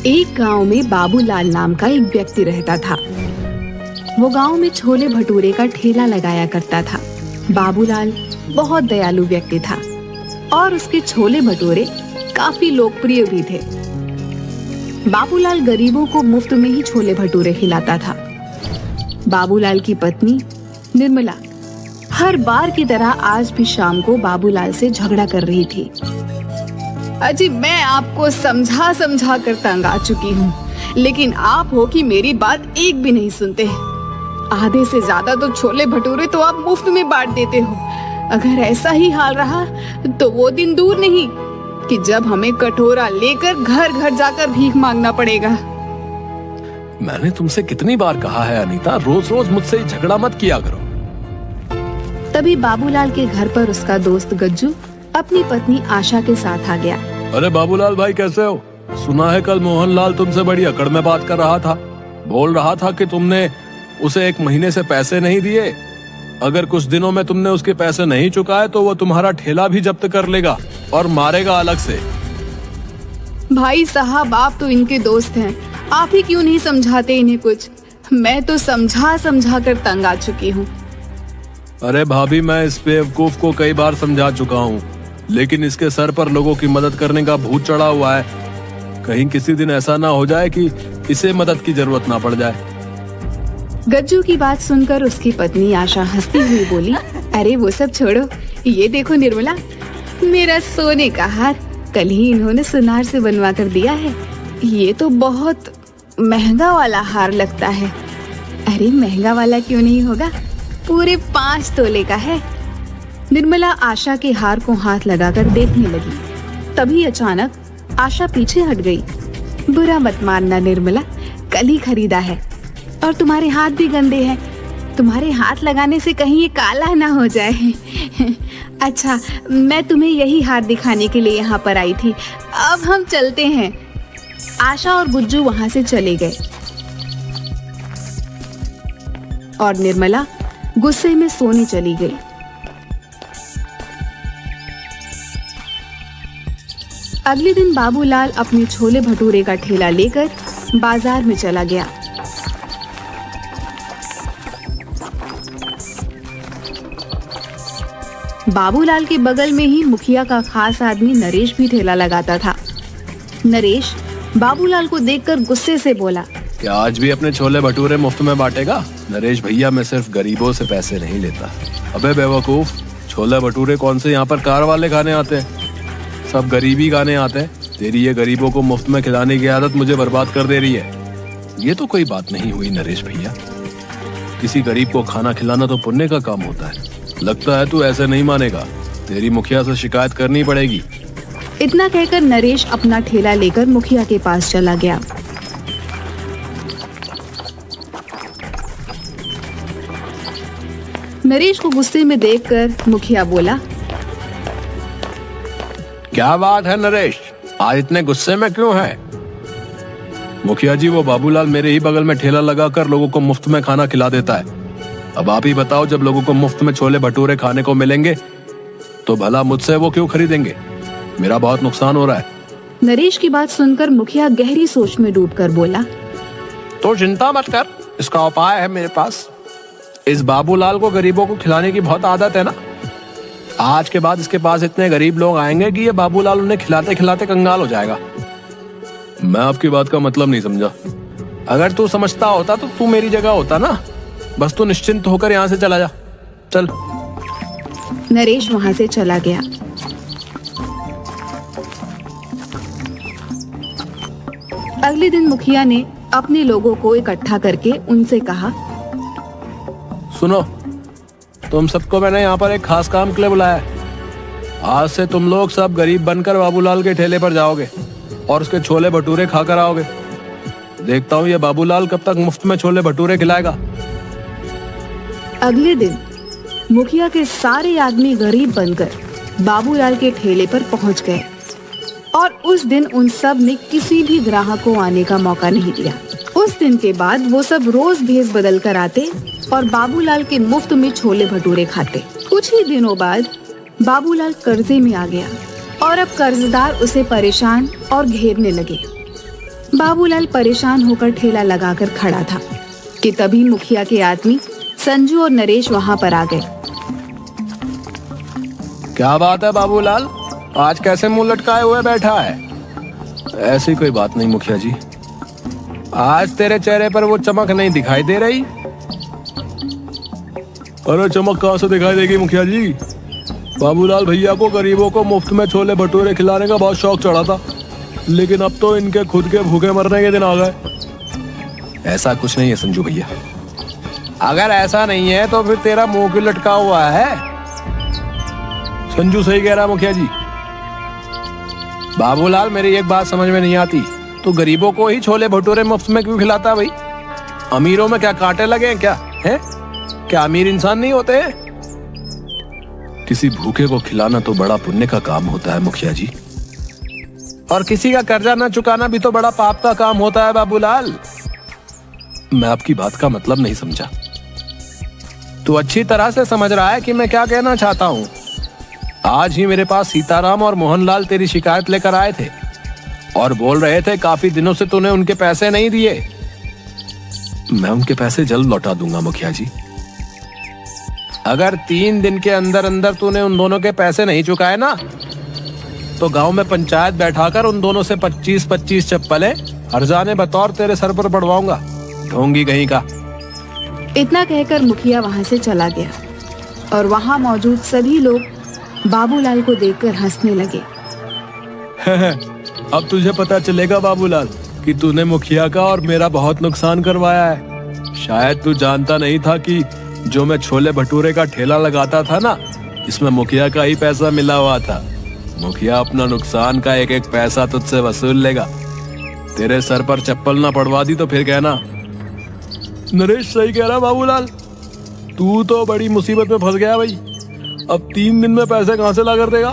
एक गांव में बाबूलाल नाम का एक व्यक्ति रहता था। वो गांव में छोले भटूरे का ठेला लगाया करता था। बाबूलाल बहुत दयालु व्यक्ति था और उसके छोले भटूरे काफी लोकप्रिय भी थे। बाबूलाल गरीबों को मुफ्त में ही छोले भटूरे खिलाता था। बाबूलाल की पत्नी निर्मला हर बार की तरह आज भी शाम को बाबूलाल से झगड़ा कर रही थी। अजी, मैं आपको समझा समझा कर तंग आ चुकी हूँ, लेकिन आप हो कि मेरी बात एक भी नहीं सुनते। आधे से ज्यादा तो छोले भटूरे तो आप मुफ्त में बांट देते हो। अगर ऐसा ही हाल रहा तो वो दिन दूर नहीं कि जब हमें कटोरा लेकर घर घर जाकर भीख मांगना पड़ेगा। मैंने तुमसे कितनी बार कहा है अनीता, रोज रोज मुझसे झगड़ा मत किया करो। तभी बाबूलाल के घर पर उसका दोस्त गज्जू अपनी पत्नी आशा के साथ आ गया। अरे बाबूलाल भाई, कैसे हो? सुना है कल मोहनलाल तुमसे बड़ी अकड़ में बात कर रहा था। बोल रहा था कि तुमने उसे 1 महीने से पैसे नहीं दिए। अगर कुछ दिनों में तुमने उसके पैसे नहीं चुकाए तो वो तुम्हारा ठेला भी जब्त कर लेगा और मारेगा अलग से। भाई साहब, आप तो इनके दोस्त हैं, आप ही क्यों नहीं समझाते इन्हें कुछ? मैं तो समझा समझा कर तंग आ चुकी हूँ। अरे भाभी, मैं इस बेवकूफ को कई बार समझा चुका हूँ, लेकिन इसके सर पर लोगों की मदद करने का भूत चढ़ा हुआ है। कहीं किसी दिन ऐसा ना हो जाए कि इसे मदद की जरूरत ना पड़ जाए। गज्जू की बात सुनकर उसकी पत्नी आशा हंसती हुई बोली, अरे वो सब छोड़ो, ये देखो निर्मला, मेरा सोने का हार कल ही इन्होंने सुनार से बनवा कर दिया है। ये तो बहुत महंगा वाला हार लगता है। अरे महंगा वाला क्यों नहीं होगा, पूरे 5 तोले का है। निर्मला आशा के हार को हाथ लगाकर देखने लगी। तभी अचानक आशा पीछे हट गई। बुरा मत मानना निर्मला, कल ही खरीदा है और तुम्हारे हाथ भी गंदे हैं। तुम्हारे हाथ लगाने से कहीं ये काला ना हो जाए। अच्छा, मैं तुम्हें यही हार दिखाने के लिए यहाँ पर आई थी। अब हम चलते हैं। आशा और गुज्जू वहाँ से चले गए और निर्मला गुस्से में सोने चली गई। अगले दिन बाबूलाल अपने छोले भटूरे का ठेला लेकर बाजार में चला गया। बाबूलाल के बगल में ही मुखिया का खास आदमी नरेश भी ठेला लगाता था। नरेश बाबूलाल को देखकर गुस्से से बोला, क्या आज भी अपने छोले भटूरे मुफ्त में बांटेगा? नरेश भैया, मैं सिर्फ गरीबों से पैसे नहीं लेता। अबे बेवकूफ, छोले भटूरे कौन से यहाँ पर कार वाले खाने आते हैं? सब गरीबी खाने आते हैं। तेरी ये गरीबों को मुफ्त में खिलाने की आदत मुझे बर्बाद कर दे रही है। ये तो कोई बात नहीं हुई नरेश भैया। किसी गरीब को खाना खिलाना तो पुण्य का काम होता है। लगता है तू ऐसे नहीं मानेगा। तेरी मुखिया से शिकायत करनी पड़ेगी। इतना कहकर नरेश अपना ठेला लेकर मुखिया के पास चला गया। नरेश को गुस्से में देखकर मुखिया बोला, क्या बात है नरेश, आज इतने गुस्से में क्यों है? मुखिया जी, वो बाबूलाल मेरे ही बगल में ठेला लगाकर लोगों को मुफ्त में खाना खिला देता है। अब आप ही बताओ, जब लोगों को मुफ्त में छोले भटूरे खाने को मिलेंगे तो भला मुझसे वो क्यों खरीदेंगे? मेरा बहुत नुकसान हो रहा है। नरेश की बात सुनकर मुखिया गहरी सोच में डूबकर बोला, तो चिंता मत कर, इसका उपाय है मेरे पास। इस बाबूलाल को गरीबों को खिलाने की बहुत आदत है ना। आज के बाद इसके पास इतने गरीब लोग आएंगे कि ये बाबूलाल उन्हें खिलाते खिलाते कंगाल हो जाएगा। मैं आपकी बात का मतलब नहीं समझा। अगर तू समझता होता तो तू मेरी जगह होता ना। बस तू निश्चिंत होकर यहाँ से चला जा, चल। नरेश वहाँ से चला गया। अगले दिन मुखिया ने अपने लोगों को इकट्ठा करके उनसे कहा, सुनो, तुम सबको मैंने यहाँ पर एक खास काम के लिए बुलाया है। आज से तुम लोग सब गरीब बनकर बाबूलाल के ठेले पर जाओगे और उसके छोले भटूरे खाकर आओगे। देखता हूँ ये बाबूलाल कब तक मुफ्त में छोले भटूरे खिलाएगा। अगले दिन मुखिया के सारे आदमी गरीब बनकर बाबूलाल के ठेले पर पहुंच गए और उस दिन उन सब ने किसी भी ग्राहक को आने का मौका नहीं दिया। उस दिन के बाद वो सब रोज भेस बदल कर आते और बाबूलाल के मुफ्त में छोले भटूरे खाते। कुछ ही दिनों बाद बाबूलाल कर्जे में आ गया और अब कर्जदार उसे परेशान और घेरने लगे। बाबूलाल परेशान होकर ठेला लगाकर खड़ा था कि तभी मुखिया के आदमी संजू और नरेश वहां पर आ गए। क्या बात है बाबूलाल, आज कैसे मुंह लटकाए हुए बैठा है? ऐसी कोई बात नहीं मुखिया जी, आज तेरे चेहरे पर वो चमक नहीं दिखाई दे रही। अरे चमक कहाँ से दिखाई देगी मुखिया जी? बाबूलाल भैया को गरीबों को मुफ्त में छोले भटूरे खिलाने का बहुत शौक चढ़ा था, लेकिन अब तो इनके खुद के भूखे मरने के दिन आ गए। ऐसा कुछ नहीं है संजू भैया। अगर ऐसा नहीं है तो फिर तेरा मुंह क्यों लटका हुआ है? संजू सही कह रहा मुखिया जी। बाबूलाल मेरी एक बात समझ में नहीं आती, तो गरीबों को ही छोले भटूरे मुफ्त में क्यों खिलाता भाई? अमीरों में क्या कांटे लगे हैं क्या? हैं? क्या अमीर इंसान नहीं होते? किसी भूखे को खिलाना तो बड़ा पुण्य का काम होता है मुखिया जी, और किसी का कर्जा न चुकाना भी तो बड़ा पाप का काम होता है बाबूलाल। मैं आपकी बात का मतलब नहीं समझा। तू अच्छी तरह से समझ रहा है कि मैं क्या कहना चाहता हूँ। आज ही मेरे पास सीताराम और मोहनलाल तेरी शिकायत लेकर आए थे और बोल रहे थे काफी दिनों से तूने उनके पैसे नहीं दिए। मैं उनके पैसे जल्द लौटा दूंगा मुखिया जी। अगर 3 दिन के अंदर अंदर तूने उन दोनों के पैसे नहीं चुकाए ना, तो गांव में पंचायत बैठाकर उन दोनों से 25-25 चप्पलें हर्जाने बतौर तेरे सर पर पड़वाऊंगा, ढोंगी कहीं का। इतना कहकर मुखिया वहां से चला गया और वहां मौजूद सभी लोग बाबूलाल को देखकर हंसने लगे। अब तुझे पता चलेगा बाबूलाल कि तूने मुखिया का और मेरा बहुत नुकसान करवाया है। शायद तू जानता नहीं था कि जो मैं छोले भटूरे का ठेला लगाता था ना, इसमें मुखिया का ही पैसा मिला हुआ था। मुखिया अपना नुकसान का एक एक पैसा तुझसे वसूल लेगा। तेरे सर पर चप्पल ना पड़वा दी तो फिर कहना। नरेश सही कह रहा बाबूलाल, तू तो बड़ी मुसीबत में फंस गया भाई। अब 3 दिन में पैसे कहां से ला कर देगा?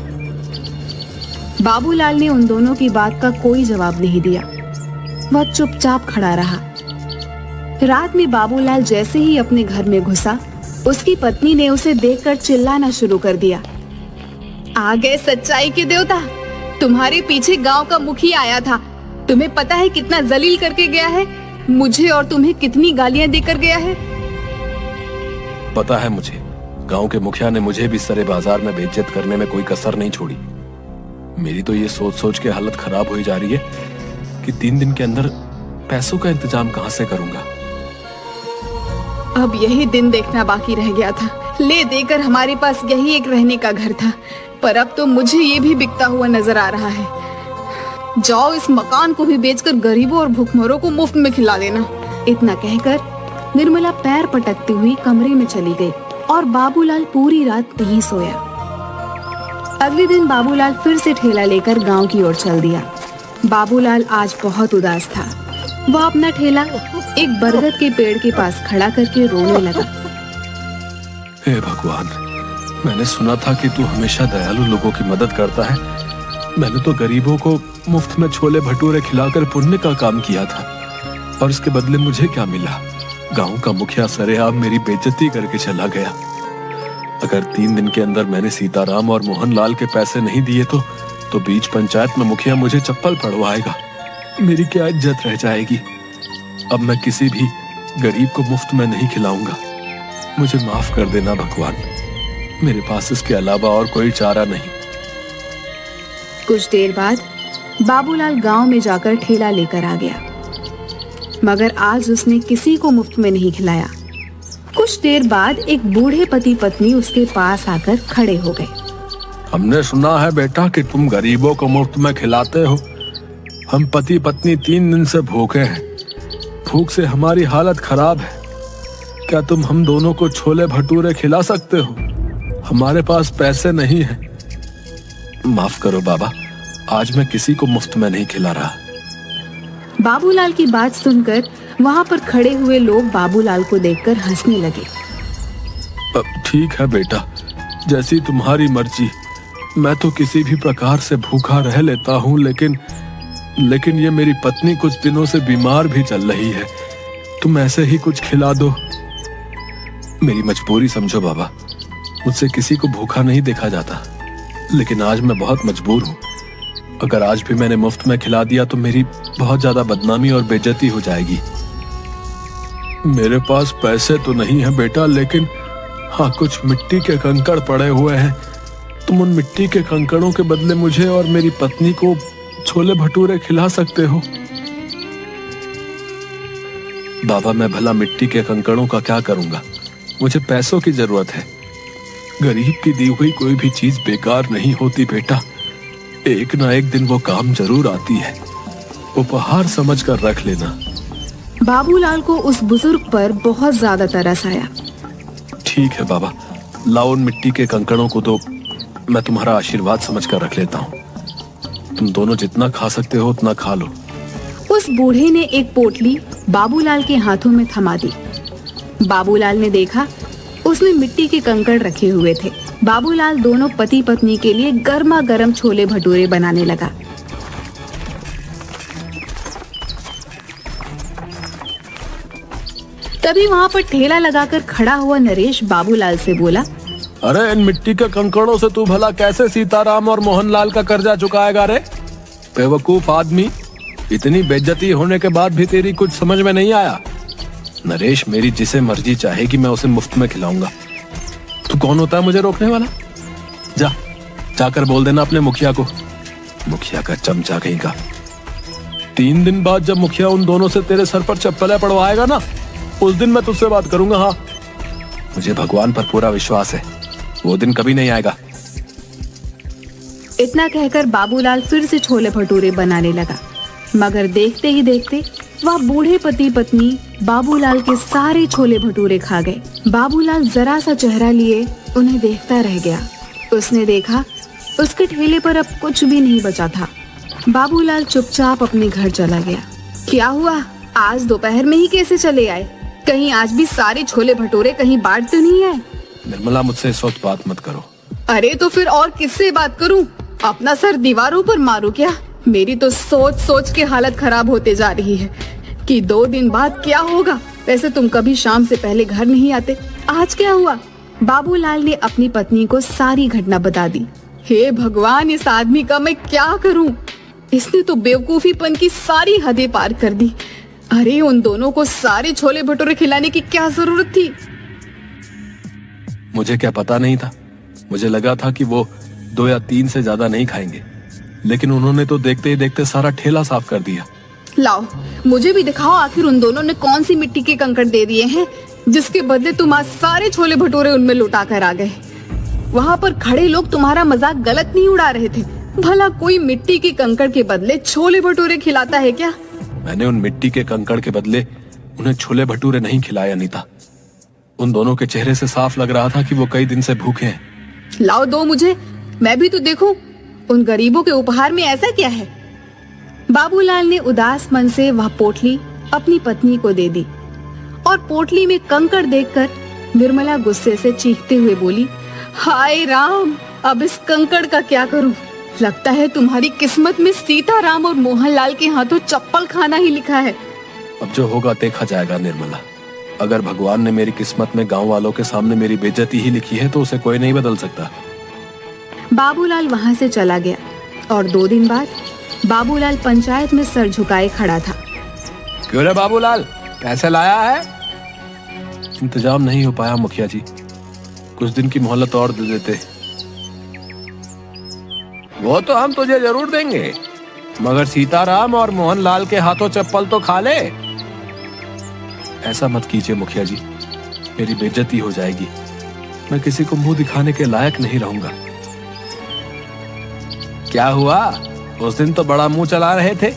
बाबूलाल ने उन दोनों की बात का कोई जवाब नहीं दिया। वह चुपचाप खड़ा रहा। रात में बाबूलाल जैसे ही अपने घर में घुसा, उसकी पत्नी ने उसे देखकर चिल्लाना शुरू कर दिया। आ गए सच्चाई के देवता, तुम्हारे पीछे गांव का मुखिया आया था। तुम्हें पता है कितना जलील करके गया है, मुझे और तुम्हें कितनी गालियां देकर गया है। पता है मुझे, गांव के मुखिया ने मुझे भी सरे बाजार में बेइज्जत करने में कोई कसर नहीं छोड़ी। मेरी तो ये सोच सोच के हालत खराब हुई जा रही है कि 3 दिन के अंदर पैसों का इंतजाम कहां से करूंगा। अब यही दिन देखना बाकी रह गया था। ले देकर हमारे पास यही एक रहने का घर था, पर अब तो मुझे ये भी बिकता हुआ नजर आ रहा है। जाओ इस मकान को भी बेचकर गरीबों और भूखमरों को मुफ्त में खिला देना। इतना कहकर निर्मला पैर पटकती हुई कमरे में चली गई और बाबूलाल पूरी रात नहीं सोया। अगले दिन बाबूलाल फिर से ठेला लेकर गांव की ओर चल दिया। बाबूलाल आज बहुत उदास था। वह अपना ठेला एक बरगद के पेड़ के पास खड़ा करके रोने लगा। हे भगवान, मैंने सुना था कि तू हमेशा दयालु लोगों की मदद करता है। मैंने तो गरीबों को मुफ्त में छोले भटूरे खिलाकर पुण्य का काम किया था, और इसके बदले मुझे क्या मिला? गांव का मुखिया सरेआम मेरी बेइज्जती करके चला गया। अगर 3 दिन के अंदर मैंने सीताराम और मोहनलाल के पैसे नहीं दिए तो बीच पंचायत में मुखिया मुझे चप्पल पड़वाएगा। मेरी क्या इज्जत रह जाएगी। अब मैं किसी भी गरीब को मुफ्त में नहीं खिलाऊंगा। मुझे माफ कर देना भगवान, मेरे पास इसके अलावा और कोई चारा नहीं। कुछ देर बाद बाबूलाल गांव में जाकर ठेला लेकर आ गया, मगर आज उसने किसी को मुफ्त में नहीं खिलाया। कुछ देर बाद एक बूढ़े पति पत्नी उसके पास आकर खड़े हो गए। हमने सुना है बेटा कि तुम गरीबों को मुफ्त में खिलाते हो। हम पति पत्नी 3 दिन से भूखे हैं। भूख से हमारी हालत खराब है। क्या तुम हम दोनों को छोले भटूरे खिला सकते हो? हमारे पास पैसे नहीं हैं। माफ करो बाबा, आज मैं किसी को मुफ्त में नहीं खिला रहा। बाबूलाल की बात सुनकर वहां पर खड़े हुए लोग बाबूलाल को देखकर हंसने लगे। ठीक है बेटा, जैसी तुम्हारी मर्जी। मैं तो किसी भी प्रकार से भूखा रह लेता हूँ, लेकिन ये मेरी पत्नी कुछ दिनों से बीमार भी चल रही है। तुम ऐसे ही कुछ खिला दो। मेरी मजबूरी समझो बाबा, मुझसे किसी को भूखा नहीं देखा जाता, लेकिन आज मैं बहुत मजबूर हूँ। अगर आज भी मैंने मुफ्त में खिला दिया तो मेरी बहुत ज्यादा बदनामी और बेइज्जती हो जाएगी। मेरे पास पैसे तो नहीं है बेटा, लेकिन हाँ, कुछ मिट्टी के कंकड़ पड़े हुए हैं। तुम उन मिट्टी के कंकड़ों के बदले मुझे और मेरी पत्नी को छोले भटूरे खिला सकते हो। बाबा, मैं भला मिट्टी के कंकड़ों का क्या करूंगा? मुझे पैसों की जरूरत है। गरीब की दी हुई कोई भी चीज बेकार नहीं होती बेटा, एक ना एक दिन वो काम जरूर आती है। उपहार समझ कर रख लेना। बाबूलाल को उस बुजुर्ग पर बहुत ज्यादा तरस आया। ठीक है बाबा, लाओ उन मिट्टी के कंकड़ों को तो मैं तुम्हारा आशीर्वाद समझ कर रख लेता हूँ। तुम दोनों जितना खा सकते हो उतना खा लो। उस बूढ़े ने एक पोटली बाबूलाल के हाथों में थमा दी। बाबूलाल ने देखा उसमें मिट्टी के कंकड़ रखे हुए थे। बाबूलाल दोनों पति पत्नी के लिए गर्मा गर्म छोले भटूरे बनाने लगा। तभी वहाँ पर ठेला लगाकर खड़ा हुआ नरेश बाबूलाल से बोला, अरे इन मिट्टी के कंकड़ों से तू भला कैसे सीताराम और मोहनलाल का कर्जा चुकाएगा रे? बेवकूफ आदमी, इतनी बेइज्जती होने के बाद भी तेरी कुछ समझ में नहीं आया? नरेश, मेरी जिसे मर्जी चाहेगी मैं उसे मुफ्त में खिलाऊंगा। तू कौन होता है मुझे रोकने वाला? जाकर बोल देना अपने मुखिया को। मुखिया का चमचा कहीं का। 3 दिन बाद जब मुखिया उन दोनों से तेरे सर पर चप्पलें पड़वाएगा ना, उस दिन मैं तुझसे बात करूंगा। हाँ, मुझे भगवान पर पूरा विश्वास है, वो दिन कभी नहीं आएगा। इतना कहकर बाबूलाल फिर से छोले भटूरे बनाने लगा, मगर देखते ही देखते वह बूढ़े पति पत्नी बाबूलाल के सारे छोले भटूरे खा गए। बाबूलाल जरा सा चेहरा लिए उन्हें देखता रह गया। उसने देखा उसके ठेले पर अब कुछ भी नहीं बचा था। बाबूलाल चुपचाप अपने घर चला गया। क्या हुआ, आज दोपहर में ही कैसे चले आए? कहीं आज भी सारे छोले भटूरे कहीं बांट तो नहीं है? निर्मला, मुझसे इस वक्त बात मत करो। अरे तो फिर और किससे बात करूं? अपना सर दीवारों पर मारूं क्या? मेरी तो सोच सोच के हालत खराब होते जा रही है कि 2 दिन बाद क्या होगा। वैसे तुम कभी शाम से पहले घर नहीं आते, आज क्या हुआ? बाबूलाल ने अपनी पत्नी को सारी घटना बता दी। हे भगवान, इस आदमी का मैं क्या करूं? इसने तो बेवकूफीपन की सारी हदें पार कर दी। अरे उन दोनों को सारे छोले भटूरे खिलाने की क्या जरूरत थी? मुझे क्या पता नहीं था। मुझे लगा था कि वो 2 या 3 से ज्यादा नहीं खाएंगे, लेकिन उन्होंने तो देखते ही देखते सारा ठेला साफ कर दिया। लाओ, मुझे भी दिखाओ आखिर उन दोनों ने कौन सी मिट्टी के कंकड़ दे दिए हैं जिसके बदले तुम आज सारे छोले भटूरे उनमें लुटा कर आ गए। वहाँ पर खड़े लोग तुम्हारा मजाक गलत नहीं उड़ा रहे थे। भला कोई मिट्टी के कंकड़ के बदले छोले भटूरे खिलाता है क्या? मैंने उन मिट्टी के कंकड़ के बदले उन्हें छोले भटूरे नहीं खिलाया अनीता। उन दोनों के चेहरे से साफ लग रहा था कि वो कई दिन से भूखे हैं। लाओ दो मुझे, मैं भी तो देखूं उन गरीबों के उपहार में ऐसा क्या है। बाबूलाल ने उदास मन से वह पोटली अपनी पत्नी को दे दी और पोटली में कंकड़ देखकर निर्मला गुस्से से चीखते हुए बोली, हाय राम, अब इस कंकड़ का क्या करूं? लगता है तुम्हारी किस्मत में सीताराम और मोहनलाल के हाथों चप्पल खाना ही लिखा है। अब जो होगा देखा जाएगा निर्मला। अगर भगवान ने मेरी किस्मत में गांव वालों के सामने मेरी बेइज्जती ही लिखी है तो उसे कोई नहीं बदल सकता। बाबूलाल वहां से चला गया और 2 दिन बाद बाबूलाल पंचायत में सर झुकाए खड़ा था। क्यों रे बाबूलाल, पैसे लाया है? इंतजाम नहीं हो पाया मुखिया जी, कुछ दिन की मोहलत और दे देते। वो तो हम तुझे जरूर देंगे, मगर सीताराम और मोहनलाल के हाथों चप्पल तो खा ले। ऐसा मत कीजिए मुखिया जी, मेरी बेइज्जती हो जाएगी। मैं किसी को मुंह दिखाने के लायक नहीं रहूंगा। क्या हुआ, उस दिन तो बड़ा मुंह चला रहे थे,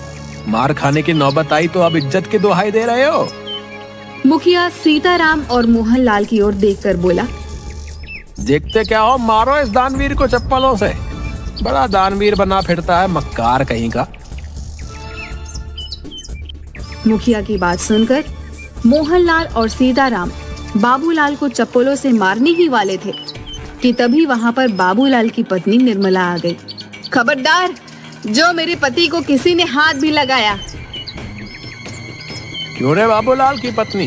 मार खाने की नौबत आई तो अब इज्जत की दुहाई दे रहे हो? मुखिया सीताराम और मोहनलाल की ओर देखकर बोला, देखते क्या हो, मारो इस दानवीर को चप्पलों से। बड़ा दानवीर बना फिरता है, मक्कार कहीं का। मुखिया की बात सुनकर मोहनलाल और सीताराम बाबूलाल को चप्पलों से मारने ही वाले थे कि तभी वहां पर बाबूलाल की पत्नी निर्मला आ गई। खबरदार, जो मेरे पति को किसी ने हाथ भी लगाया। क्यों रे बाबूलाल की पत्नी,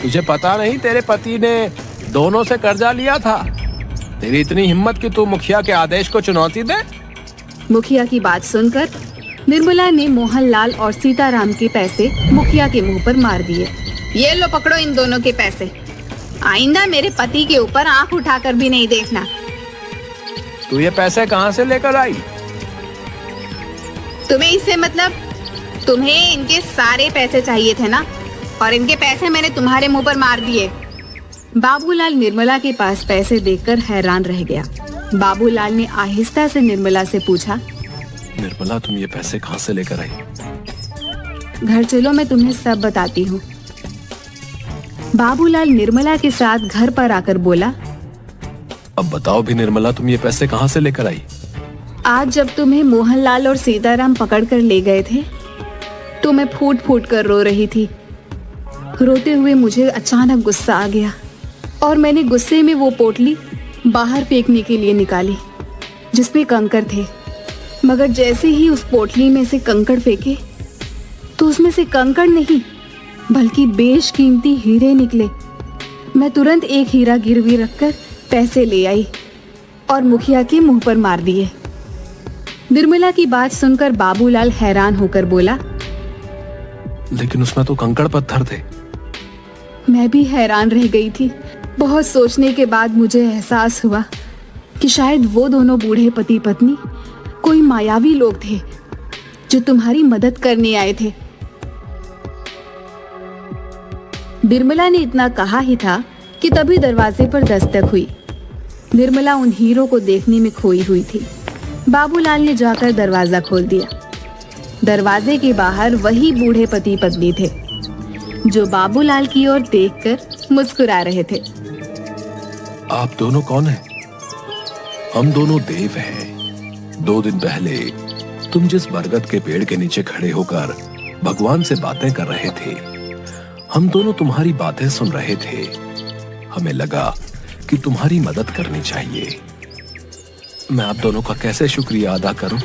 तुझे पता नहीं तेरे पति ने दोनों से कर्जा लिया था? तेरी इतनी हिम्मत कि तू मुखिया के आदेश को चुनौती दे? मुखिया की बात सुनकर निर्मला ने मोहनलाल और सीताराम के पैसे मुखिया के मुंह पर मार दिए। ये लो, पकड़ो इन दोनों के पैसे। आइंदा मेरे पति के ऊपर आंख उठाकर भी नहीं देखना। तू ये पैसे कहाँ से लेकर आई? तुम्हें इससे मतलब? तुम्हें इनके सारे पैसे चाहिए थे ना, और इनके पैसे मैंने तुम्हारे मुंह पर मार दिए। बाबूलाल निर्मला के पास पैसे देखकर हैरान रह गया। बाबूलाल ने आहिस्ता से निर्मला से पूछा, निर्मला, तुम ये पैसे कहाँ से लेकर आई? घर चलो, मैं तुम्हें सब बताती हूँ। बाबूलाल निर्मला के साथ घर पर आकर बोला, अब बताओ भी निर्मला, तुम ये पैसे कहाँ से लेकर आई? आज जब तुम्हें मोहनलाल और सीताराम पकड़ कर ले गए थे तो मैं फूट फूट कर रो रही थी। रोते हुए मुझे अचानक गुस्सा आ गया और मैंने गुस्से में वो पोटली बाहर फेंकने के लिए निकाली जिसमें कंकड़ थे। मगर जैसे ही उस पोटली में से कंकड़ फेंके तो उसमें से कंकड़ नहीं बल्कि बेशकीमती हीरे निकले। मैं तुरंत एक हीरा गिरवी रखकर पैसे ले आई और मुखिया के मुंह पर मार दिए। निर्मला की बात सुनकर बाबूलाल हैरान होकर बोला, लेकिन उसमें तो कंकड़ पत्थर थे। मैं भी हैरान रह गई थी। बहुत सोचने के बाद मुझे एहसास हुआ कि शायद वो दोनों बूढ़े पति पत्नी कोई मायावी लोग थे जो तुम्हारी मदद करने आए थे। निर्मला ने इतना कहा ही था कि तभी दरवाजे पर दस्तक हुई। निर्मला उन हीरों को देखने में खोई हुई थी। बाबूलाल ने जाकर दरवाजा खोल दिया। दरवाजे के बाहर वही बूढ़े पति पत्नी थे जो बाबूलाल की ओर देखकर मुस्कुरा रहे थे। आप दोनों कौन हैं? हम दोनों देव हैं। 2 दिन पहले तुम जिस बरगद के पेड़ के नीचे खड़े होकर भगवान से बातें कर रहे थे, हम दोनों तुम्हारी बातें सुन रहे थे। हमें लगा कि तुम्हारी मदद करनी चाहिए। मैं आप दोनों का कैसे शुक्रिया अदा करूं?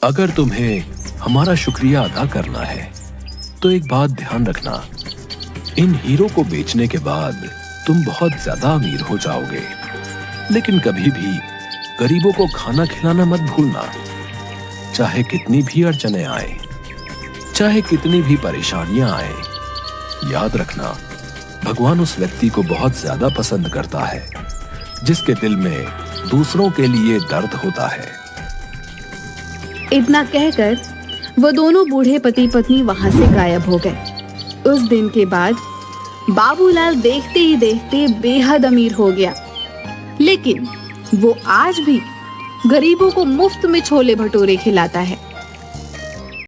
अगर तुम्हें हमारा शुक्रिया अदा करना है तो एक बात ध्यान रखना, इन हीरो को बेचने के बाद तुम बहुत ज्यादा अमीर हो जाओगे। लेकिन कभी भी गरीबों को खाना खिलाना मत भूलना। चाहे कितनी भी अड़चने आए, चाहे कितनी भी परेशानियां आए, याद रखना, भगवान उस व्यक्ति को बहुत ज्यादा पसंद करता है जिसके दिल में दूसरों के लिए दर्द होता है। इतना कहकर वो दोनों बूढ़े पति पत्नी वहां से गायब हो गए। उस दिन के बाद बाबूलाल देखते ही देखते बेहद अमीर हो गया। लेकिन वो आज भी गरीबों को मुफ्त में छोले भटूरे खिलाता है।